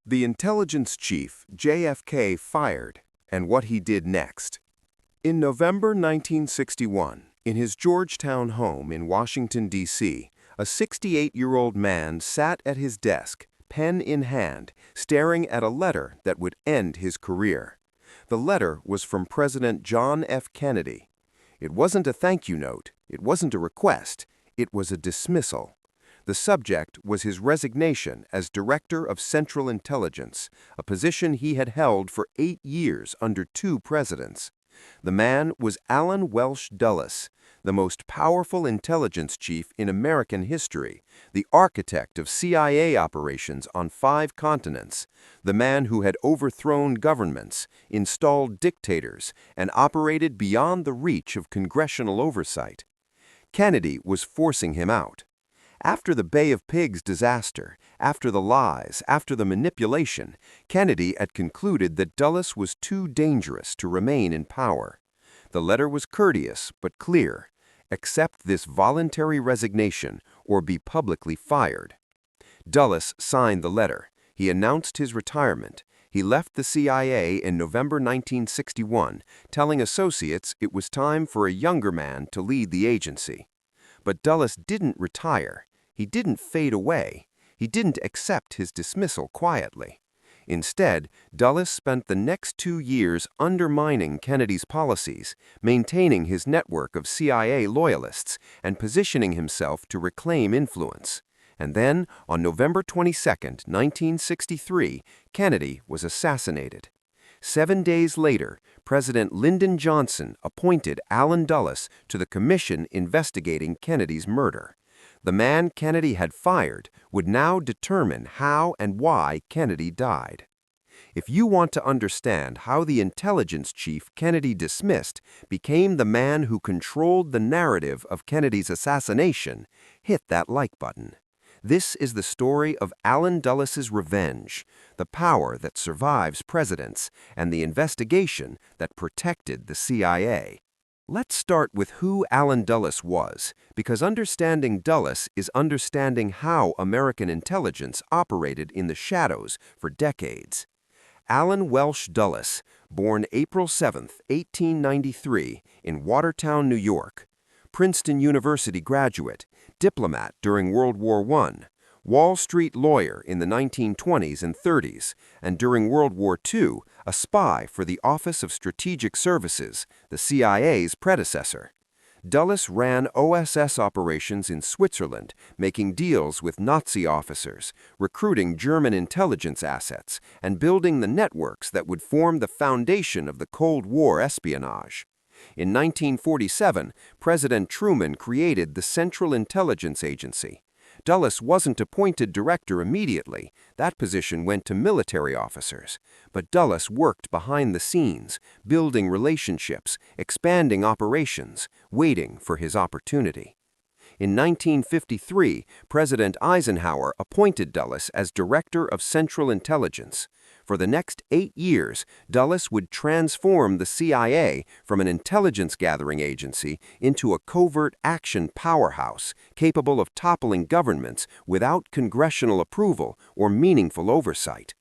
The Intelligence Chief JFK Fired, and what he did next. In November 1961, in his Georgetown home in Washington, D.C., a 68-year-old man sat at his desk, pen in hand, staring at a letter that would end his career. The letter was from President John F. Kennedy. It wasn't a thank you note, it wasn't a request, it was a dismissal. The subject was his resignation as Director of Central Intelligence, a position he had held for 8 years under 2 presidents. The man was Allen Welsh Dulles, the most powerful intelligence chief in American history, the architect of CIA operations on 5 continents, the man who had overthrown governments, installed dictators, and operated beyond the reach of congressional oversight. Kennedy was forcing him out. After the Bay of Pigs disaster, after the lies, after the manipulation, Kennedy had concluded that Dulles was too dangerous to remain in power. The letter was courteous but clear: accept this voluntary resignation or be publicly fired. Dulles signed the letter. He announced his retirement. He left the CIA in November 1961, telling associates it was time for a younger man to lead the agency. But Dulles didn't retire. He didn't fade away. He didn't accept his dismissal quietly. Instead, Dulles spent the next 2 years undermining Kennedy's policies, maintaining his network of CIA loyalists, and positioning himself to reclaim influence. And then, on November 22, 1963, Kennedy was assassinated. 7 days later, President Lyndon Johnson appointed Allen Dulles to the commission investigating Kennedy's murder. The man Kennedy had fired would now determine how and why Kennedy died. If you want to understand how the intelligence chief Kennedy dismissed became the man who controlled the narrative of Kennedy's assassination, hit that like button. This is the story of Allen Dulles's revenge, the power that survives presidents, and the investigation that protected the CIA. Let's start with who Allen Dulles was, because understanding Dulles is understanding how American intelligence operated in the shadows for decades. Allen Welsh Dulles, born April 7, 1893, in Watertown, New York. Princeton University graduate, diplomat during World War I, Wall Street lawyer in the 1920s and 30s, and during World War II, a spy for the Office of Strategic Services, the CIA's predecessor. Dulles ran OSS operations in Switzerland, making deals with Nazi officers, recruiting German intelligence assets, and building the networks that would form the foundation of the Cold War espionage. In 1947, President Truman created the Central Intelligence Agency. Dulles wasn't appointed director immediately. That position went to military officers. But Dulles worked behind the scenes, building relationships, expanding operations, waiting for his opportunity. In 1953, President Eisenhower appointed Dulles as Director of Central Intelligence. For the next 8 years, Dulles would transform the CIA from an intelligence-gathering agency into a covert action powerhouse capable of toppling governments without congressional approval or meaningful oversight.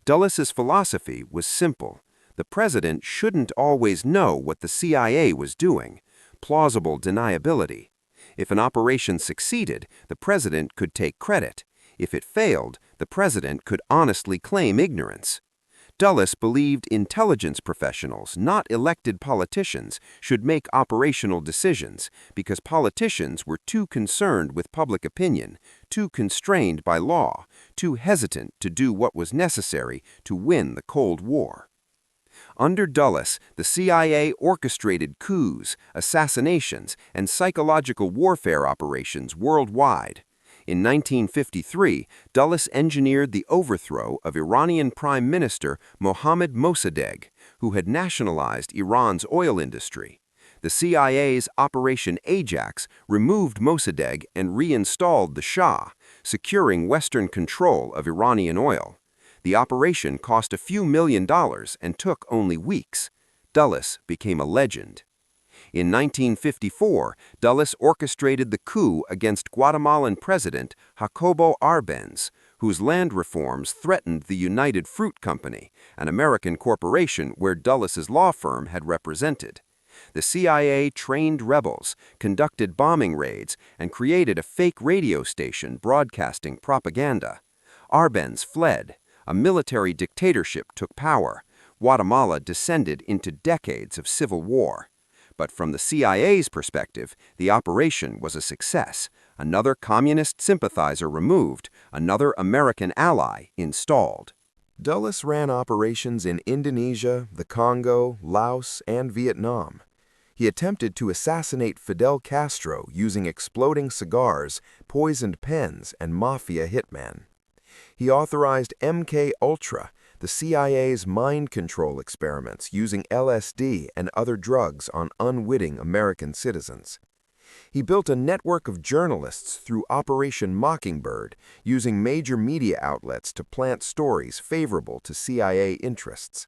Dulles's philosophy was simple. The president shouldn't always know what the CIA was doing. Plausible deniability. If an operation succeeded, the president could take credit. If it failed, the president could honestly claim ignorance. Dulles believed intelligence professionals, not elected politicians, should make operational decisions because politicians were too concerned with public opinion, too constrained by law, too hesitant to do what was necessary to win the Cold War. Under Dulles, the CIA orchestrated coups, assassinations, and psychological warfare operations worldwide. In 1953, Dulles engineered the overthrow of Iranian Prime Minister Mohammad Mossadegh, who had nationalized Iran's oil industry. The CIA's Operation Ajax removed Mossadegh and reinstalled the Shah, securing Western control of Iranian oil. The operation cost a few $1 million and took only weeks. Dulles became a legend. In 1954, Dulles orchestrated the coup against Guatemalan President Jacobo Arbenz, whose land reforms threatened the United Fruit Company, an American corporation where Dulles' law firm had represented. The CIA trained rebels, conducted bombing raids, and created a fake radio station broadcasting propaganda. Arbenz fled. A military dictatorship took power. Guatemala descended into decades of civil war. But from the CIA's perspective, the operation was a success. Another communist sympathizer removed, another American ally installed. Dulles ran operations in Indonesia, the Congo, Laos, and Vietnam. He attempted to assassinate Fidel Castro using exploding cigars, poisoned pens, and mafia hitmen. He authorized MK-Ultra, the CIA's mind control experiments using LSD and other drugs on unwitting American citizens. He built a network of journalists through Operation Mockingbird, using major media outlets to plant stories favorable to CIA interests.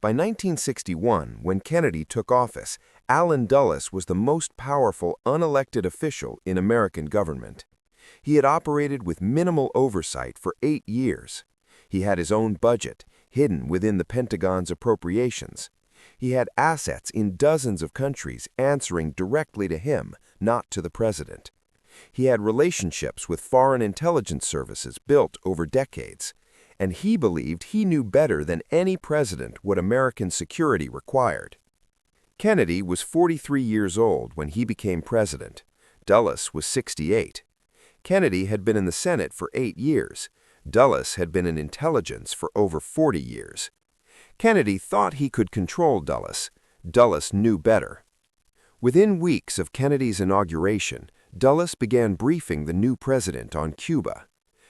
By 1961, when Kennedy took office, Allen Dulles was the most powerful unelected official in American government. He had operated with minimal oversight for 8 years. He had his own budget, hidden within the Pentagon's appropriations. He had assets in dozens of countries answering directly to him, not to the president. He had relationships with foreign intelligence services built over decades, and he believed he knew better than any president what American security required. Kennedy was 43 years old when he became president. Dulles was 68. Kennedy had been in the Senate for 8 years. Dulles had been in intelligence for over 40 years. Kennedy thought he could control Dulles. Dulles knew better. Within weeks of Kennedy's inauguration, Dulles began briefing the new president on Cuba.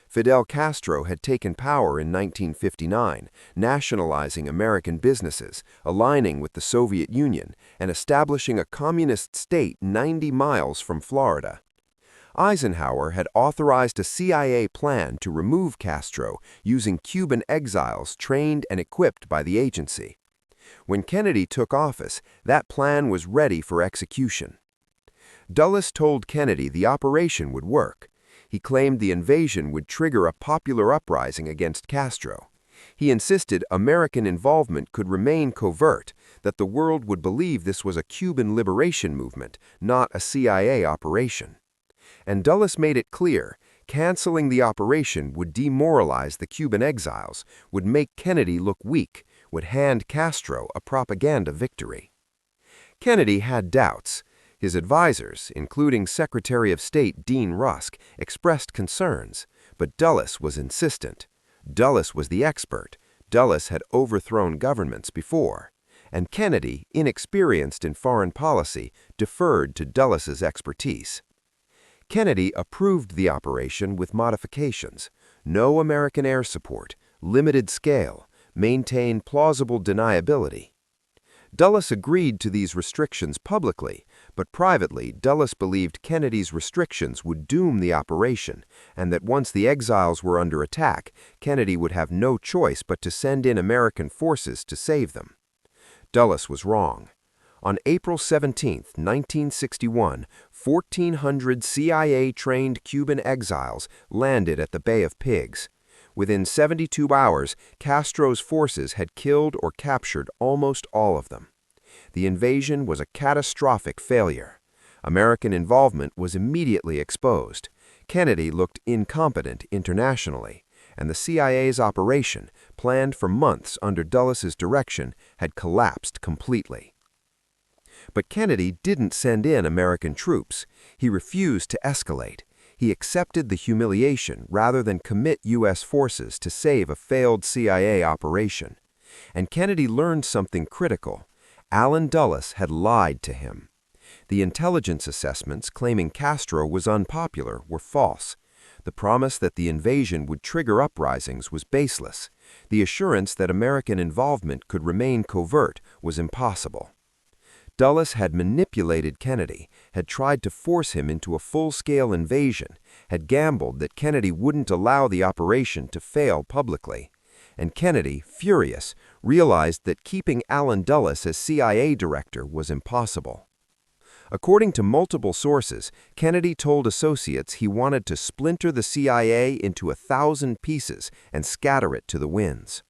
Fidel Castro had taken power in 1959, nationalizing American businesses, aligning with the Soviet Union, and establishing a communist state 90 miles from Florida. Eisenhower had authorized a CIA plan to remove Castro using Cuban exiles trained and equipped by the agency. When Kennedy took office, that plan was ready for execution. Dulles told Kennedy the operation would work. He claimed the invasion would trigger a popular uprising against Castro. He insisted American involvement could remain covert, that the world would believe this was a Cuban liberation movement, not a CIA operation. And Dulles made it clear, canceling the operation would demoralize the Cuban exiles, would make Kennedy look weak, would hand Castro a propaganda victory. Kennedy had doubts. His advisors, including Secretary of State Dean Rusk, expressed concerns, but Dulles was insistent. Dulles was the expert. Dulles had overthrown governments before. And Kennedy, inexperienced in foreign policy, deferred to Dulles' expertise. Kennedy approved the operation with modifications: no American air support, limited scale, maintain plausible deniability. Dulles agreed to these restrictions publicly, but privately Dulles believed Kennedy's restrictions would doom the operation, and that once the exiles were under attack, Kennedy would have no choice but to send in American forces to save them. Dulles was wrong. On April 17, 1961, 1,400 CIA-trained Cuban exiles landed at the Bay of Pigs. Within 72 hours, Castro's forces had killed or captured almost all of them. The invasion was a catastrophic failure. American involvement was immediately exposed. Kennedy looked incompetent internationally, and the CIA's operation, planned for months under Dulles' direction, had collapsed completely. But Kennedy didn't send in American troops. He refused to escalate. He accepted the humiliation rather than commit U.S. forces to save a failed CIA operation. And Kennedy learned something critical. Allen Dulles had lied to him. The intelligence assessments claiming Castro was unpopular were false. The promise that the invasion would trigger uprisings was baseless. The assurance that American involvement could remain covert was impossible. Dulles had manipulated Kennedy, had tried to force him into a full-scale invasion, had gambled that Kennedy wouldn't allow the operation to fail publicly. And Kennedy, furious, realized that keeping Allen Dulles as CIA director was impossible. According to multiple sources, Kennedy told associates he wanted to splinter the CIA into 1,000 pieces and scatter it to the winds.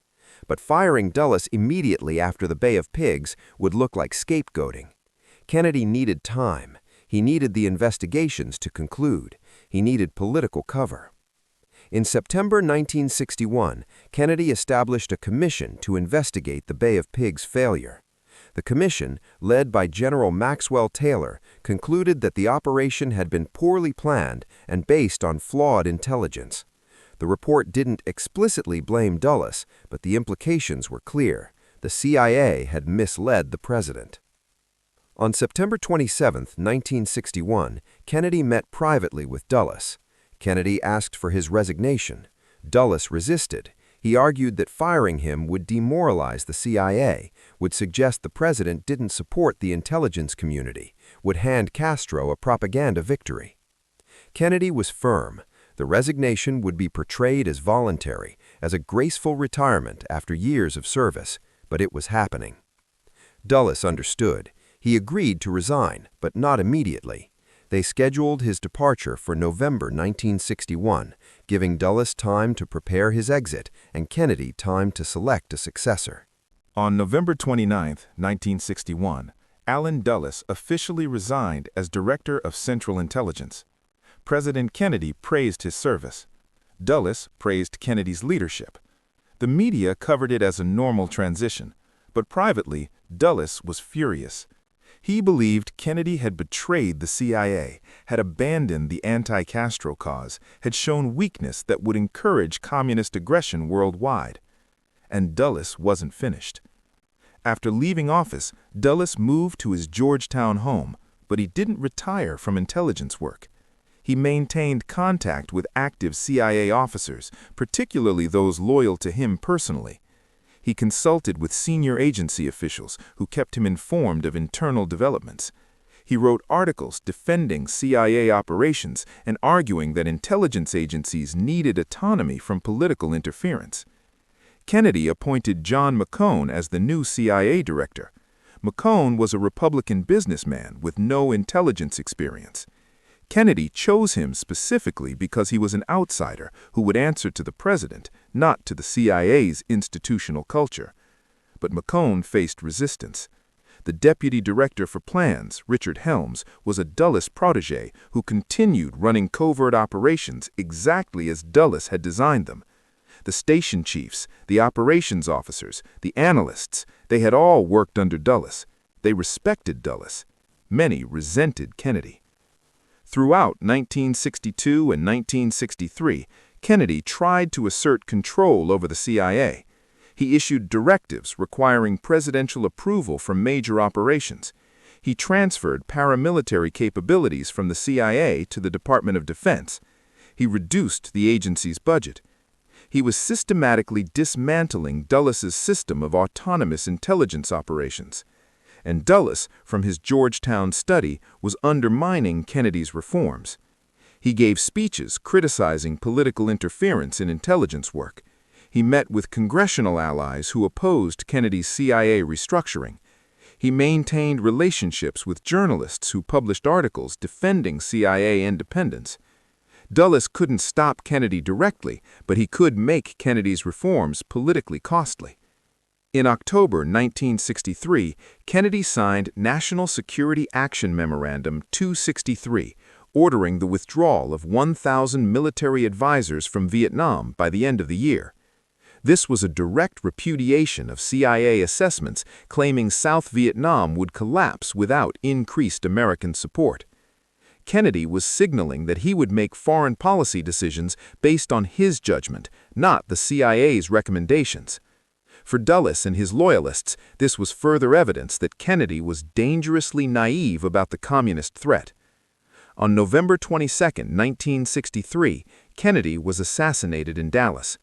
But firing Dulles immediately after the Bay of Pigs would look like scapegoating. Kennedy needed time. He needed the investigations to conclude. He needed political cover. In September 1961, Kennedy established a commission to investigate the Bay of Pigs failure. The commission, led by General Maxwell Taylor, concluded that the operation had been poorly planned and based on flawed intelligence. The report didn't explicitly blame Dulles, but the implications were clear. The CIA had misled the president. On September 27, 1961, Kennedy met privately with Dulles. Kennedy asked for his resignation. Dulles resisted. He argued that firing him would demoralize the CIA, would suggest the president didn't support the intelligence community, would hand Castro a propaganda victory. Kennedy was firm. The resignation would be portrayed as voluntary, as a graceful retirement after years of service, but it was happening. Dulles understood. He agreed to resign, but not immediately. They scheduled his departure for November 1961, giving Dulles time to prepare his exit and Kennedy time to select a successor. On November 29, 1961, Allen Dulles officially resigned as Director of Central Intelligence. President Kennedy praised his service. Dulles praised Kennedy's leadership. The media covered it as a normal transition, but privately, Dulles was furious. He believed Kennedy had betrayed the CIA, had abandoned the anti-Castro cause, had shown weakness that would encourage communist aggression worldwide. And Dulles wasn't finished. After leaving office, Dulles moved to his Georgetown home, but he didn't retire from intelligence work. He maintained contact with active CIA officers, particularly those loyal to him personally. He consulted with senior agency officials who kept him informed of internal developments. He wrote articles defending CIA operations and arguing that intelligence agencies needed autonomy from political interference. Kennedy appointed John McCone as the new CIA director. McCone was a Republican businessman with no intelligence experience. Kennedy chose him specifically because he was an outsider who would answer to the president, not to the CIA's institutional culture. But McCone faced resistance. The deputy director for plans, Richard Helms, was a Dulles protege who continued running covert operations exactly as Dulles had designed them. The station chiefs, the operations officers, the analysts, they had all worked under Dulles. They respected Dulles. Many resented Kennedy. Throughout 1962 and 1963, Kennedy tried to assert control over the CIA. He issued directives requiring presidential approval for major operations. He transferred paramilitary capabilities from the CIA to the Department of Defense. He reduced the agency's budget. He was systematically dismantling Dulles's system of autonomous intelligence operations. And Dulles, from his Georgetown study, was undermining Kennedy's reforms. He gave speeches criticizing political interference in intelligence work. He met with congressional allies who opposed Kennedy's CIA restructuring. He maintained relationships with journalists who published articles defending CIA independence. Dulles couldn't stop Kennedy directly, but he could make Kennedy's reforms politically costly. In October 1963, Kennedy signed National Security Action Memorandum 263, ordering the withdrawal of 1,000 military advisors from Vietnam by the end of the year. This was a direct repudiation of CIA assessments claiming South Vietnam would collapse without increased American support. Kennedy was signaling that he would make foreign policy decisions based on his judgment, not the CIA's recommendations. For Dulles and his loyalists, this was further evidence that Kennedy was dangerously naive about the communist threat. On November 22, 1963, Kennedy was assassinated in Dallas.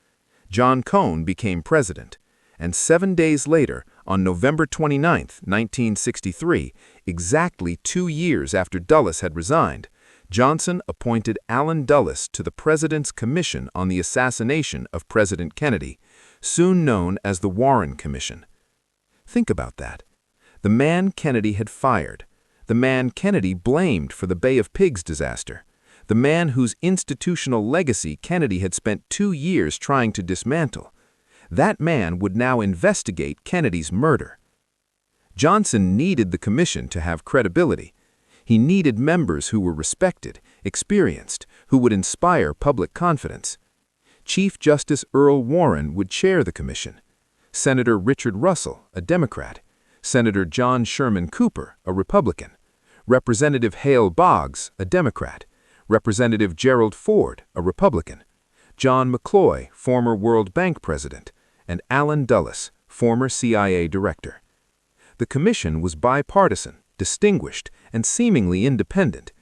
John Cone became president. And 7 days later, on November 29, 1963, exactly 2 years after Dulles had resigned, Johnson appointed Allen Dulles to the President's Commission on the Assassination of President Kennedy, soon known as the Warren Commission. Think about that. The man Kennedy had fired, the man Kennedy blamed for the Bay of Pigs disaster, the man whose institutional legacy Kennedy had spent 2 years trying to dismantle. That man would now investigate Kennedy's murder. Johnson needed the commission to have credibility. He needed members who were respected, experienced, who would inspire public confidence. Chief Justice Earl Warren would chair the commission. Senator Richard Russell, a Democrat. Senator John Sherman Cooper, a Republican. Representative Hale Boggs, a Democrat. Representative Gerald Ford, a Republican. John McCloy, former World Bank president, and Allen Dulles, former CIA director. The commission was bipartisan, distinguished, and seemingly independent,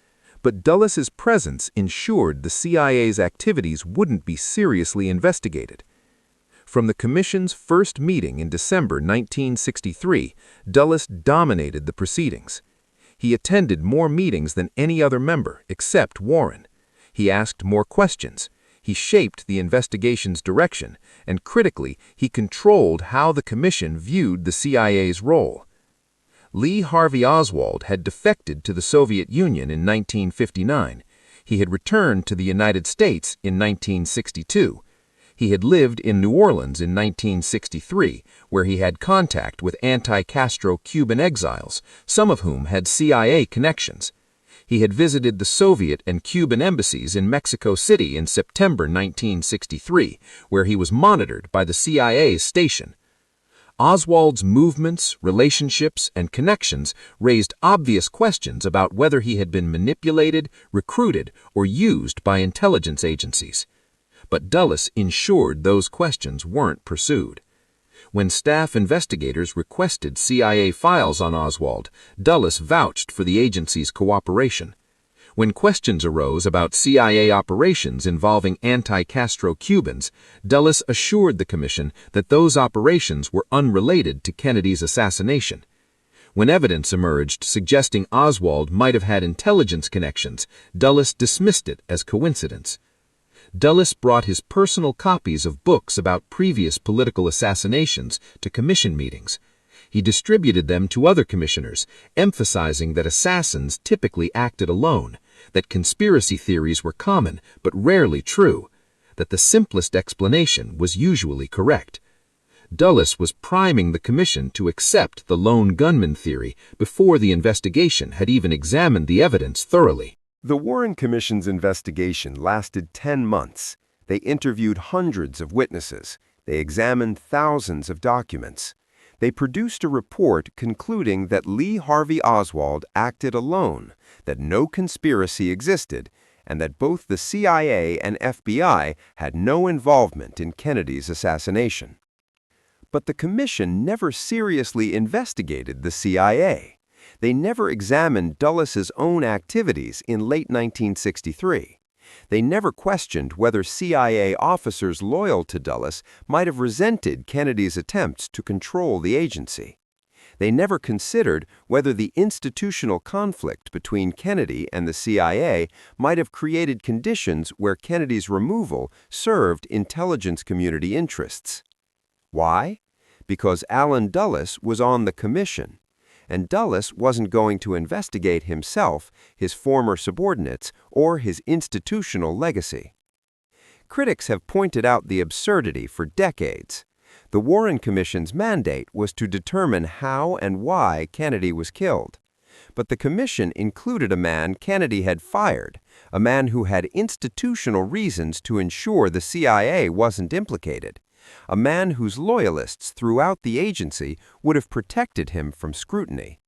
but Dulles's presence ensured the CIA's activities wouldn't be seriously investigated. From the commission's first meeting in December 1963, Dulles dominated the proceedings. He attended more meetings than any other member except Warren. He asked more questions. He shaped the investigation's direction, and critically, he controlled how the commission viewed the CIA's role. Lee Harvey Oswald had defected to the Soviet Union in 1959. He had returned to the United States in 1962. He had lived in New Orleans in 1963, where he had contact with anti-Castro Cuban exiles, some of whom had CIA connections. He had visited the Soviet and Cuban embassies in Mexico City in September 1963, where he was monitored by the CIA's station. Oswald's movements, relationships, and connections raised obvious questions about whether he had been manipulated, recruited, or used by intelligence agencies. But Dulles ensured those questions weren't pursued. When staff investigators requested CIA files on Oswald, Dulles vouched for the agency's cooperation. When questions arose about CIA operations involving anti-Castro Cubans, Dulles assured the commission that those operations were unrelated to Kennedy's assassination. When evidence emerged suggesting Oswald might have had intelligence connections, Dulles dismissed it as coincidence. Dulles brought his personal copies of books about previous political assassinations to commission meetings. He distributed them to other commissioners, emphasizing that assassins typically acted alone, that conspiracy theories were common but rarely true, that the simplest explanation was usually correct. Dulles was priming the commission to accept the lone gunman theory before the investigation had even examined the evidence thoroughly. The Warren Commission's investigation lasted 10 months. They interviewed hundreds of witnesses. They examined thousands of documents. They produced a report concluding that Lee Harvey Oswald acted alone, that no conspiracy existed, and that both the CIA and FBI had no involvement in Kennedy's assassination. But the commission never seriously investigated the CIA. They never examined Dulles's own activities in late 1963. They never questioned whether CIA officers loyal to Dulles might have resented Kennedy's attempts to control the agency. They never considered whether the institutional conflict between Kennedy and the CIA might have created conditions where Kennedy's removal served intelligence community interests. Why? Because Allen Dulles was on the commission. And Dulles wasn't going to investigate himself, his former subordinates, or his institutional legacy. Critics have pointed out the absurdity for decades. The Warren Commission's mandate was to determine how and why Kennedy was killed. But the commission included a man Kennedy had fired, a man who had institutional reasons to ensure the CIA wasn't implicated, a man whose loyalists throughout the agency would have protected him from scrutiny.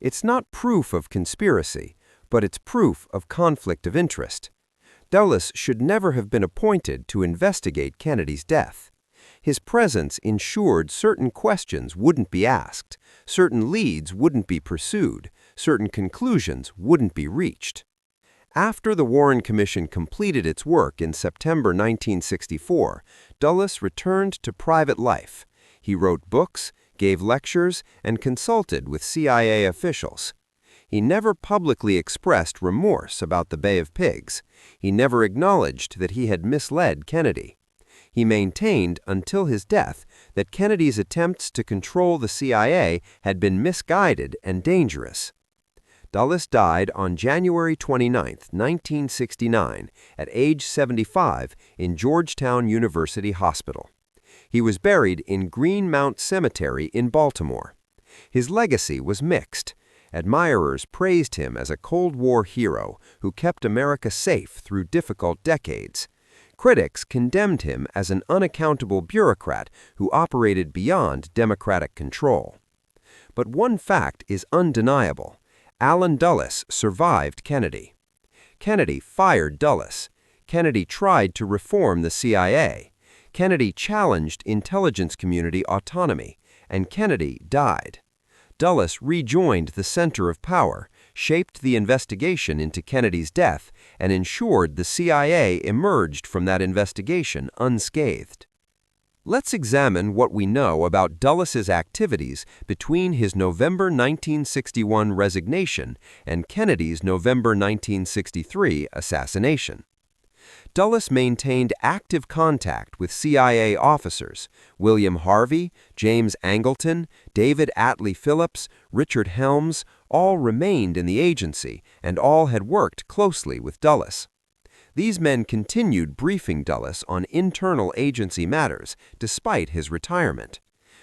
It's not proof of conspiracy, but it's proof of conflict of interest. Dulles should never have been appointed to investigate Kennedy's death. His presence ensured certain questions wouldn't be asked, certain leads wouldn't be pursued, certain conclusions wouldn't be reached. After the Warren Commission completed its work in September 1964, Dulles returned to private life. He wrote books, gave lectures, and consulted with CIA officials. He never publicly expressed remorse about the Bay of Pigs. He never acknowledged that he had misled Kennedy. He maintained until his death that Kennedy's attempts to control the CIA had been misguided and dangerous. Dulles died on January 29, 1969, at age 75 in Georgetown University Hospital. He was buried in Greenmount Cemetery in Baltimore. His legacy was mixed. Admirers praised him as a Cold War hero who kept America safe through difficult decades. Critics condemned him as an unaccountable bureaucrat who operated beyond democratic control. But one fact is undeniable. Allen Dulles survived Kennedy. Kennedy fired Dulles. Kennedy tried to reform the CIA. Kennedy challenged intelligence community autonomy, and Kennedy died. Dulles rejoined the center of power, shaped the investigation into Kennedy's death, and ensured the CIA emerged from that investigation unscathed. Let's examine what we know about Dulles's activities between his November 1961 resignation and Kennedy's November 1963 assassination. Dulles maintained active contact with CIA officers. William Harvey, James Angleton, David Atlee Phillips, Richard Helms all remained in the agency, and all had worked closely with Dulles. These men continued briefing Dulles on internal agency matters despite his retirement.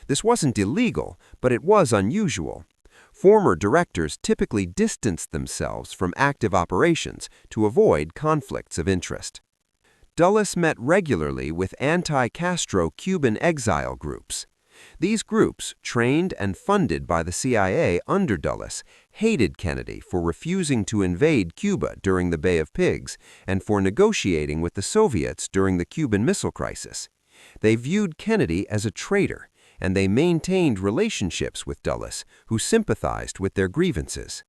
This wasn't illegal, but it was unusual. Former directors typically distanced themselves from active operations to avoid conflicts of interest. Dulles met regularly with anti-Castro Cuban exile groups. These groups, trained and funded by the CIA under Dulles, hated Kennedy for refusing to invade Cuba during the Bay of Pigs and for negotiating with the Soviets during the Cuban Missile Crisis. They viewed Kennedy as a traitor, and they maintained relationships with Dulles, who sympathized with their grievances.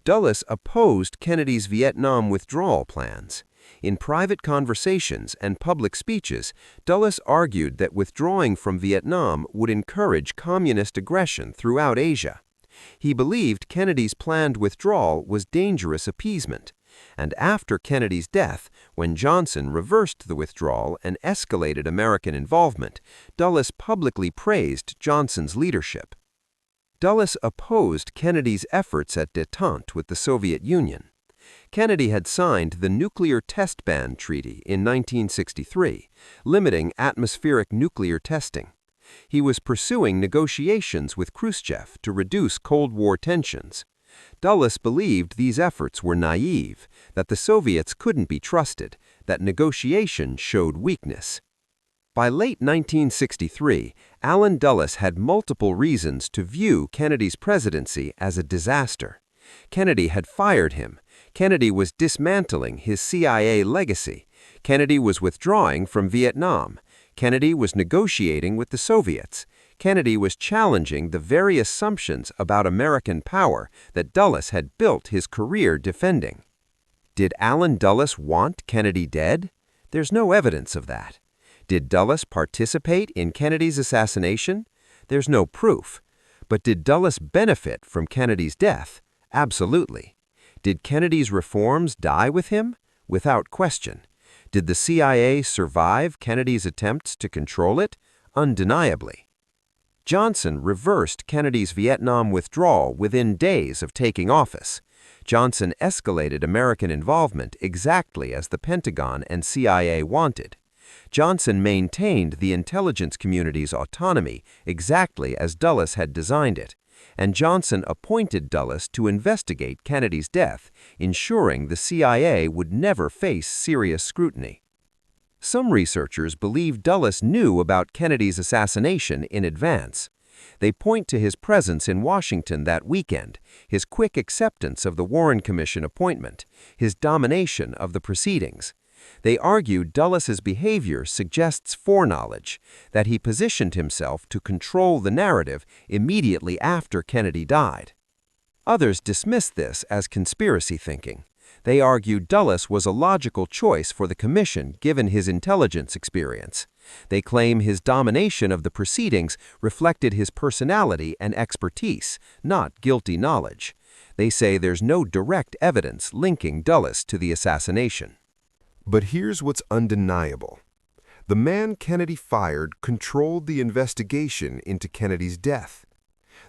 Dulles opposed Kennedy's Vietnam withdrawal plans. In private conversations and public speeches, Dulles argued that withdrawing from Vietnam would encourage communist aggression throughout Asia. He believed Kennedy's planned withdrawal was dangerous appeasement. And after Kennedy's death, when Johnson reversed the withdrawal and escalated American involvement, Dulles publicly praised Johnson's leadership. Dulles opposed Kennedy's efforts at détente with the Soviet Union. Kennedy had signed the Nuclear Test Ban Treaty in 1963, limiting atmospheric nuclear testing. He was pursuing negotiations with Khrushchev to reduce Cold War tensions. Dulles believed these efforts were naive, that the Soviets couldn't be trusted, that negotiation showed weakness. By late 1963, Allen Dulles had multiple reasons to view Kennedy's presidency as a disaster. Kennedy had fired him. Kennedy was dismantling his CIA legacy. Kennedy was withdrawing from Vietnam. Kennedy was negotiating with the Soviets. Kennedy was challenging the very assumptions about American power that Dulles had built his career defending. Did Allen Dulles want Kennedy dead? There's no evidence of that. Did Dulles participate in Kennedy's assassination? There's no proof. But did Dulles benefit from Kennedy's death? Absolutely. Did Kennedy's reforms die with him? Without question. Did the CIA survive Kennedy's attempts to control it? Undeniably. Johnson reversed Kennedy's Vietnam withdrawal within days of taking office. Johnson escalated American involvement exactly as the Pentagon and CIA wanted. Johnson maintained the intelligence community's autonomy exactly as Dulles had designed it, and Johnson appointed Dulles to investigate Kennedy's death, ensuring the CIA would never face serious scrutiny. Some researchers believe Dulles knew about Kennedy's assassination in advance. They point to his presence in Washington that weekend, his quick acceptance of the Warren Commission appointment, his domination of the proceedings. They argue Dulles's behavior suggests foreknowledge, that he positioned himself to control the narrative immediately after Kennedy died. Others dismiss this as conspiracy thinking. They argue Dulles was a logical choice for the commission given his intelligence experience. They claim his domination of the proceedings reflected his personality and expertise, not guilty knowledge. They say there's no direct evidence linking Dulles to the assassination. But here's what's undeniable. The man Kennedy fired controlled the investigation into Kennedy's death.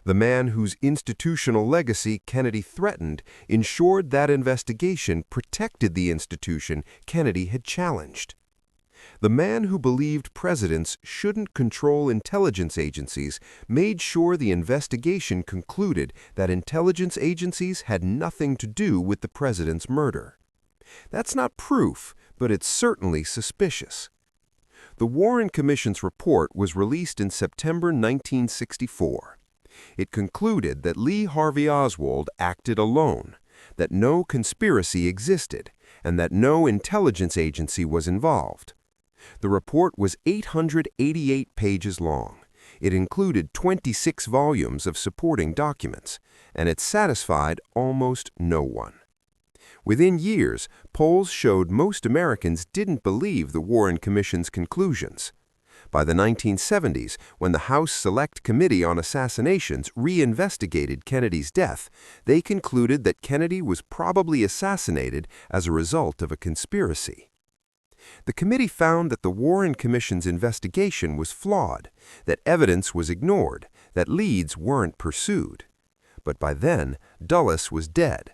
The man whose institutional legacy Kennedy threatened ensured that investigation protected the institution Kennedy had challenged. The man who believed presidents shouldn't control intelligence agencies made sure the investigation concluded that intelligence agencies had nothing to do with the president's murder. That's not proof, but it's certainly suspicious. The Warren Commission's report was released in September 1964. It concluded that Lee Harvey Oswald acted alone, that no conspiracy existed, and that no intelligence agency was involved. The report was 888 pages long. It included 26 volumes of supporting documents, and it satisfied almost no one. Within years, polls showed most Americans didn't believe the Warren Commission's conclusions. By the 1970s, when the House Select Committee on Assassinations reinvestigated Kennedy's death, they concluded that Kennedy was probably assassinated as a result of a conspiracy. The committee found that the Warren Commission's investigation was flawed, that evidence was ignored, that leads weren't pursued. But by then, Dulles was dead.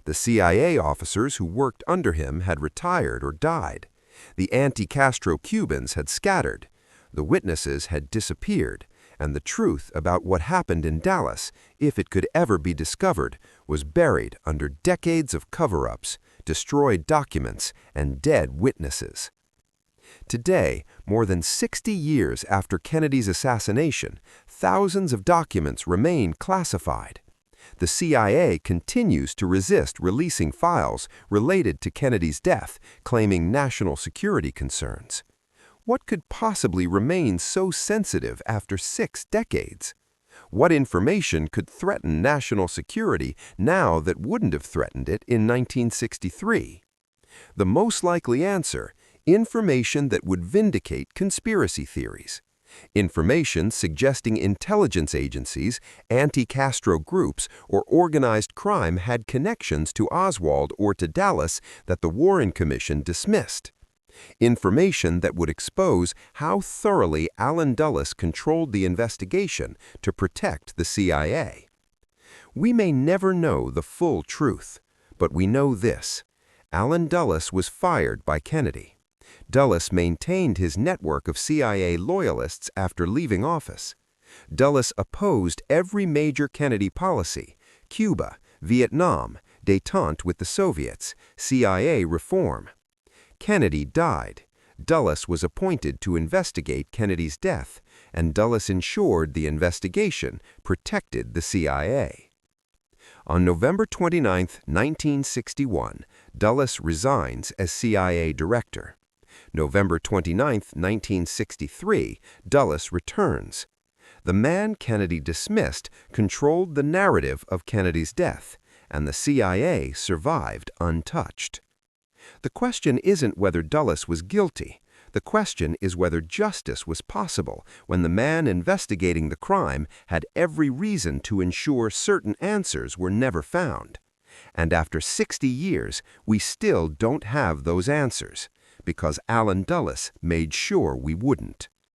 The CIA officers who worked under him had retired or died. The anti-Castro Cubans had scattered. The witnesses had disappeared, and the truth about what happened in Dallas, if it could ever be discovered, was buried under decades of cover-ups, destroyed documents, and dead witnesses. Today, more than 60 years after Kennedy's assassination, thousands of documents remain classified. The CIA continues to resist releasing files related to Kennedy's death, claiming national security concerns. What could possibly remain so sensitive after 6 decades? What information could threaten national security now that wouldn't have threatened it in 1963? The most likely answer: information that would vindicate conspiracy theories. Information suggesting intelligence agencies, anti-Castro groups, or organized crime had connections to Oswald or to Dallas that the Warren Commission dismissed. Information that would expose how thoroughly Allen Dulles controlled the investigation to protect the CIA. We may never know the full truth, but we know this: Allen Dulles was fired by Kennedy. Dulles maintained his network of CIA loyalists after leaving office. Dulles opposed every major Kennedy policy: Cuba, Vietnam, détente with the Soviets, CIA reform. Kennedy died. Dulles was appointed to investigate Kennedy's death, and Dulles ensured the investigation protected the CIA. On November 29, 1961, Dulles resigns as CIA director. November 29, 1963, Dulles returns. The man Kennedy dismissed controlled the narrative of Kennedy's death, and the CIA survived untouched. The question isn't whether Dulles was guilty. The question is whether justice was possible when the man investigating the crime had every reason to ensure certain answers were never found. And after 60 years, we still don't have those answers, because Allen Dulles made sure we wouldn't.